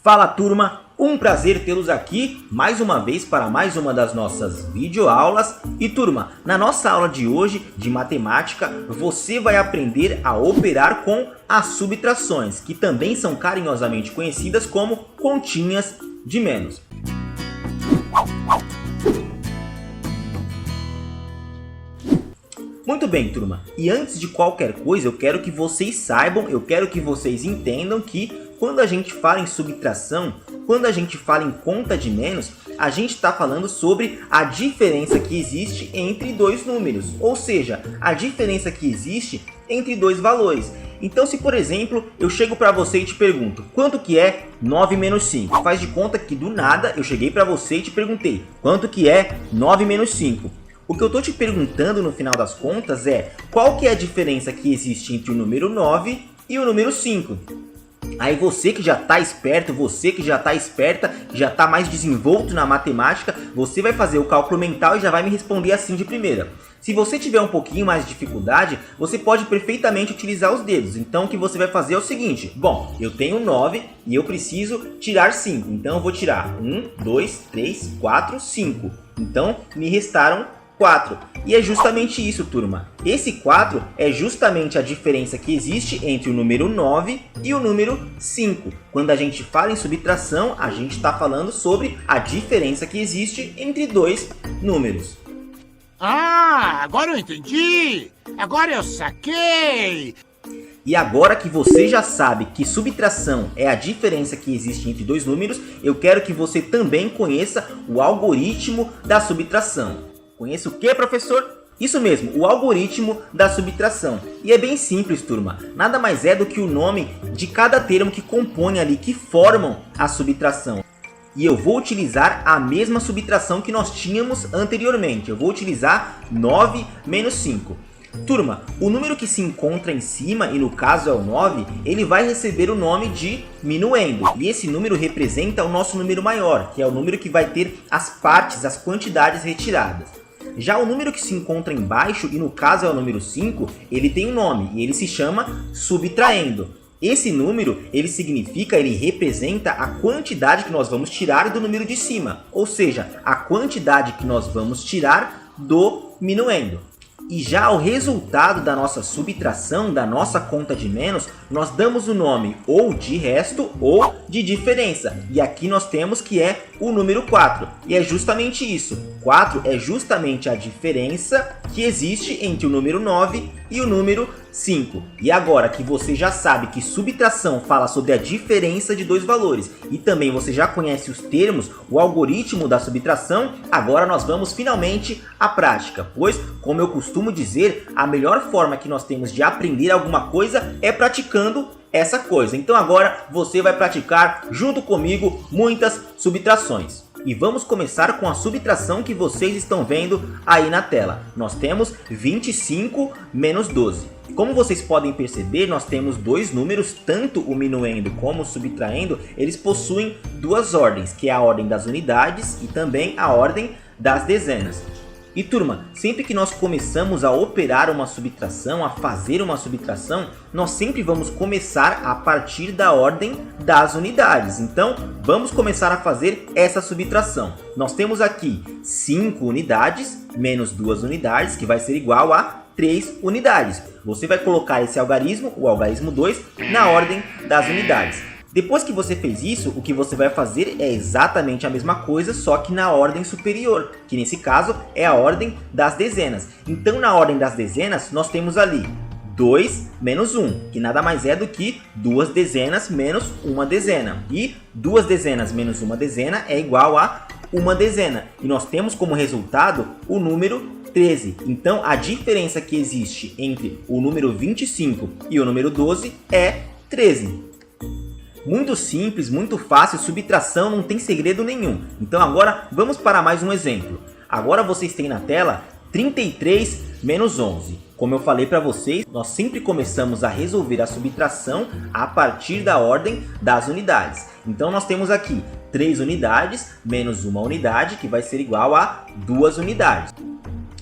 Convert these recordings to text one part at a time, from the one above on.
Fala turma, um prazer tê-los aqui mais uma vez para mais uma das nossas videoaulas. E turma, na nossa aula de hoje de matemática, você vai aprender a operar com as subtrações, que também são carinhosamente conhecidas como continhas de menos. Muito bem, turma, e antes de qualquer coisa eu quero que vocês saibam, eu quero que vocês entendam que quando a gente fala em subtração, quando a gente fala em conta de menos, a gente está falando sobre a diferença que existe entre dois números, ou seja, a diferença que existe entre dois valores. Então se, por exemplo, eu chego para você e te pergunto, quanto que é 9 menos 5? Faz de conta que do nada eu cheguei para você e te perguntei, quanto que é 9 menos 5? O que eu estou te perguntando no final das contas é qual que é a diferença que existe entre o número 9 e o número 5. Aí você que já está esperto, você que já está esperta, que já está mais desenvolto na matemática, você vai fazer o cálculo mental e já vai me responder assim de primeira. Se você tiver um pouquinho mais de dificuldade, você pode perfeitamente utilizar os dedos. Então o que você vai fazer é o seguinte, bom, eu tenho 9 e eu preciso tirar 5. Então eu vou tirar 1, 2, 3, 4, 5. Então me restaram 4. E é justamente isso, turma. Esse 4 é justamente a diferença que existe entre o número 9 e o número 5. Quando a gente fala em subtração, a gente está falando sobre a diferença que existe entre dois números. Ah, agora eu entendi! Agora eu saquei! E agora que você já sabe que subtração é a diferença que existe entre dois números, eu quero que você também conheça o algoritmo da subtração. Conhece o que, professor? Isso mesmo, o algoritmo da subtração. E é bem simples, turma. Nada mais é do que o nome de cada termo que compõe ali, que formam a subtração. E eu vou utilizar a mesma subtração que nós tínhamos anteriormente. Eu vou utilizar 9 menos 5. Turma, o número que se encontra em cima, e no caso é o 9, ele vai receber o nome de minuendo. E esse número representa o nosso número maior, que é o número que vai ter as partes, as quantidades retiradas. Já o número que se encontra embaixo, e no caso é o número 5, ele tem um nome, e ele se chama subtraindo. Esse número, ele representa a quantidade que nós vamos tirar do número de cima, ou seja, a quantidade que nós vamos tirar do minuendo. E já o resultado da nossa subtração, da nossa conta de menos, nós damos o nome ou de resto ou de diferença. E aqui nós temos que é o número 4. E é justamente isso. 4 é justamente a diferença que existe entre o número 9 e o número 5. E agora que você já sabe que subtração fala sobre a diferença de dois valores e também você já conhece os termos, o algoritmo da subtração, agora nós vamos finalmente à prática. Pois, como eu costumo dizer, a melhor forma que nós temos de aprender alguma coisa é praticando essa coisa. Então agora você vai praticar junto comigo muitas subtrações. E vamos começar com a subtração que vocês estão vendo aí na tela. Nós temos 25 menos 12. Como vocês podem perceber, nós temos dois números, tanto o minuendo como o subtraindo, eles possuem duas ordens, que é a ordem das unidades e também a ordem das dezenas. E turma, sempre que nós começamos a operar uma subtração, a fazer uma subtração, nós sempre vamos começar a partir da ordem das unidades. Então, vamos começar a fazer essa subtração. Nós temos aqui 5 unidades menos 2 unidades, que vai ser igual a 3 unidades. Você vai colocar esse algarismo, o algarismo 2, na ordem das unidades. Depois que você fez isso, o que você vai fazer é exatamente a mesma coisa, só que na ordem superior, que nesse caso é a ordem das dezenas. Então, na ordem das dezenas, nós temos ali 2 menos 1, que nada mais é do que 2 dezenas menos 1 dezena. E 2 dezenas menos 1 dezena é igual a 1 dezena. E nós temos como resultado o número 13. Então, a diferença que existe entre o número 25 e o número 12 é 13. Muito simples, muito fácil, subtração não tem segredo nenhum. Então agora vamos para mais um exemplo. Agora vocês têm na tela 33 menos 11. Como eu falei para vocês, nós sempre começamos a resolver a subtração a partir da ordem das unidades. Então nós temos aqui 3 unidades menos 1 unidade, que vai ser igual a 2 unidades.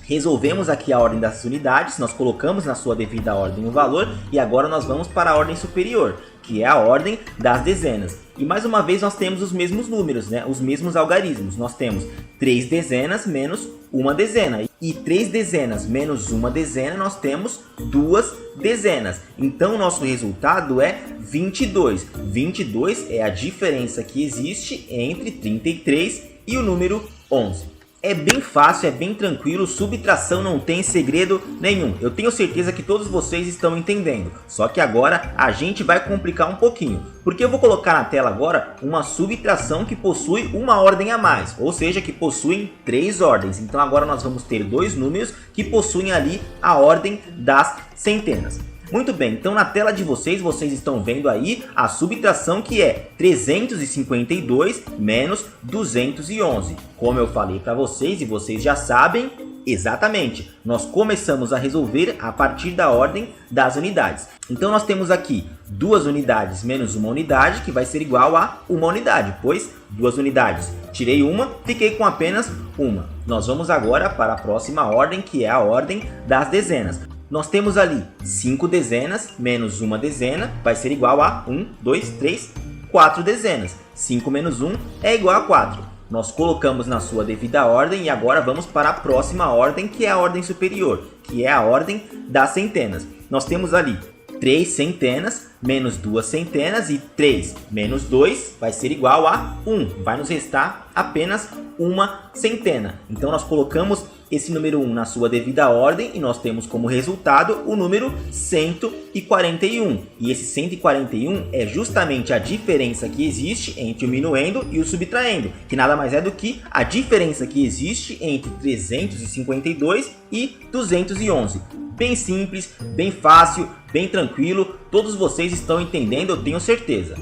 Resolvemos aqui a ordem das unidades, nós colocamos na sua devida ordem o valor e agora nós vamos para a ordem superior, que é a ordem das dezenas. E mais uma vez nós temos os mesmos números, né? Os mesmos algarismos. Nós temos 3 dezenas menos 1 dezena. E 3 dezenas menos 1 dezena, nós temos 2 dezenas. Então, o nosso resultado é 22. 22 é a diferença que existe entre 33 e o número 11. É bem fácil, é bem tranquilo, subtração não tem segredo nenhum. Eu tenho certeza que todos vocês estão entendendo. Só que agora a gente vai complicar um pouquinho. Porque eu vou colocar na tela agora uma subtração que possui uma ordem a mais. Ou seja, que possuem 3 ordens. Então agora nós vamos ter 2 números que possuem ali a ordem das centenas. Muito bem, então na tela de vocês estão vendo aí a subtração que é 352 menos 211. Como eu falei para vocês e vocês já sabem, exatamente, nós começamos a resolver a partir da ordem das unidades. Então nós temos aqui 2 unidades menos 1 unidade, que vai ser igual a 1 unidade, pois 2 unidades, tirei uma, fiquei com apenas uma. Nós vamos agora para a próxima ordem, que é a ordem das dezenas. Nós temos ali 5 dezenas menos 1 dezena, vai ser igual a 1, 2, 3, 4 dezenas. 5 menos 1 é igual a 4. Nós colocamos na sua devida ordem e agora vamos para a próxima ordem, que é a ordem superior, que é a ordem das centenas. Nós temos ali 3 centenas menos 2 centenas e 3 menos 2 vai ser igual a 1. Vai nos restar apenas uma centena. Então nós colocamos esse número 1 na sua devida ordem e nós temos como resultado o número 141. E esse 141 é justamente a diferença que existe entre o minuendo e o subtraendo, que nada mais é do que a diferença que existe entre 352 e 211. Bem simples, bem fácil, bem tranquilo, todos vocês estão entendendo, eu tenho certeza.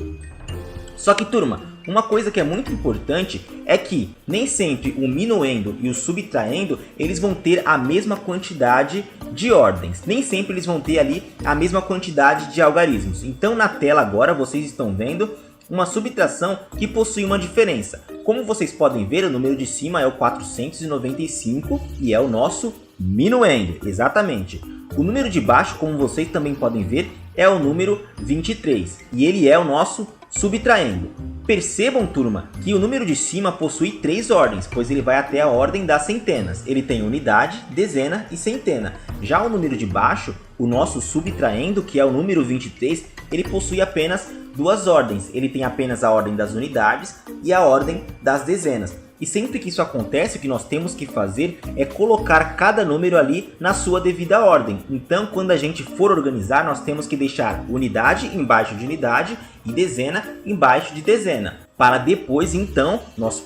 Só que, turma, uma coisa que é muito importante é que nem sempre o minuendo e o subtraendo eles vão ter a mesma quantidade de ordens. Nem sempre eles vão ter ali a mesma quantidade de algarismos. Então na tela agora vocês estão vendo uma subtração que possui uma diferença. Como vocês podem ver, o número de cima é o 495 e é o nosso minuendo, exatamente. O número de baixo, como vocês também podem ver, é o número 23 e ele é o nosso subtraendo. Percebam, turma, que o número de cima possui 3 ordens, pois ele vai até a ordem das centenas. Ele tem unidade, dezena e centena. Já o número de baixo, o nosso subtraendo, que é o número 23, ele possui apenas 2 ordens. Ele tem apenas a ordem das unidades e a ordem das dezenas. E sempre que isso acontece, o que nós temos que fazer é colocar cada número ali na sua devida ordem. Então, quando a gente for organizar, nós temos que deixar unidade embaixo de unidade e dezena embaixo de dezena, para depois, então, nós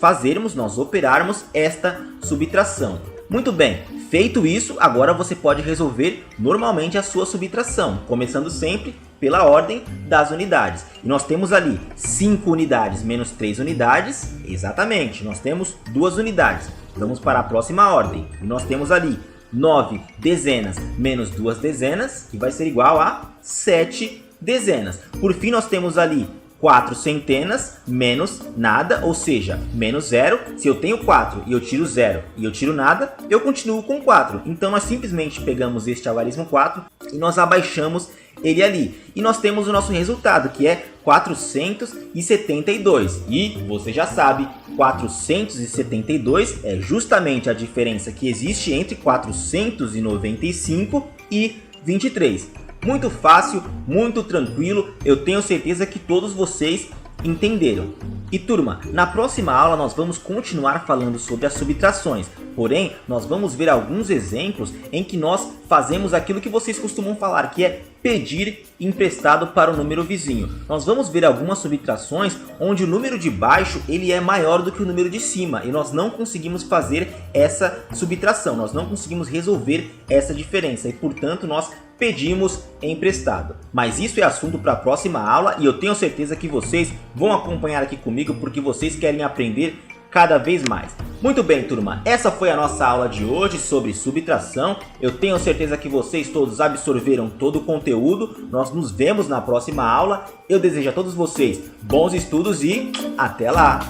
operarmos esta subtração. Muito bem, feito isso, agora você pode resolver normalmente a sua subtração, começando sempre pela ordem das unidades. E nós temos ali 5 unidades menos 3 unidades, exatamente, nós temos 2 unidades. Vamos para a próxima ordem, e nós temos ali 9 dezenas menos 2 dezenas, que vai ser igual a 7 dezenas. Por fim, nós temos ali 4 centenas menos nada, ou seja, menos 0. Se eu tenho 4 e eu tiro 0 e eu tiro nada, eu continuo com 4. Então nós simplesmente pegamos este algarismo 4 e nós abaixamos ele ali. E nós temos o nosso resultado, que é 472. E você já sabe, 472 é justamente a diferença que existe entre 495 e 23. Muito fácil, muito tranquilo, eu tenho certeza que todos vocês entenderam. E turma, na próxima aula nós vamos continuar falando sobre as subtrações. Porém, nós vamos ver alguns exemplos em que nós fazemos aquilo que vocês costumam falar, que é pedir emprestado para o número vizinho. Nós vamos ver algumas subtrações onde o número de baixo ele é maior do que o número de cima e nós não conseguimos fazer essa subtração, nós não conseguimos resolver essa diferença e, portanto, nós pedimos emprestado. Mas isso é assunto para a próxima aula e eu tenho certeza que vocês vão acompanhar aqui comigo porque vocês querem aprender cada vez mais. Muito bem, turma, essa foi a nossa aula de hoje sobre subtração. Eu tenho certeza que vocês todos absorveram todo o conteúdo. Nós nos vemos na próxima aula. Eu desejo a todos vocês bons estudos e até lá!